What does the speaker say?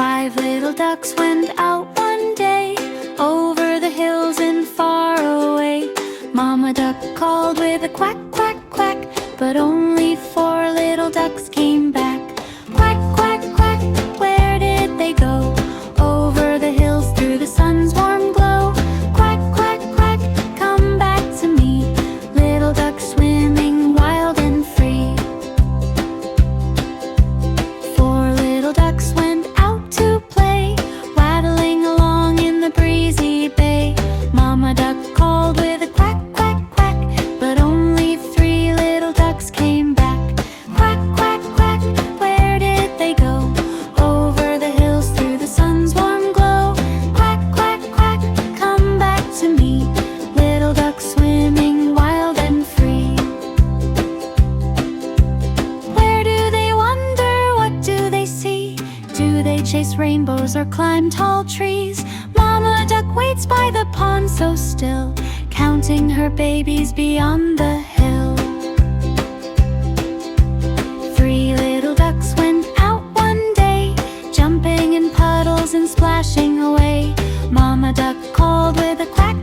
5 little ducks went out one day, over the hills and far away. Mama duck called with a quack, quack, quack, but only 4 little ducks came back. Quack, quack, quack, where did they go? Over the hills through the sun's warm glow. Quack, quack, quack, come back to me, little ducks swimming wild and free. 4 little ducks went out to play, waddling along in the breezy bay. Mama duck called with a quack, quack, quack, but only 3 little ducks came back. Quack, quack, quack, where did they go? Over the hills through the sun's warm glow. Quack, quack, quack, come back to me, little ducks swimming wild and free. Where do they wander? What do they see? Do they chase rainbows or climb tall trees? Mama duck waits by the pond so still, counting her babies beyond the hill. 3 little ducks went out one day, jumping in puddles and splashing away. Mama duck called with a quack,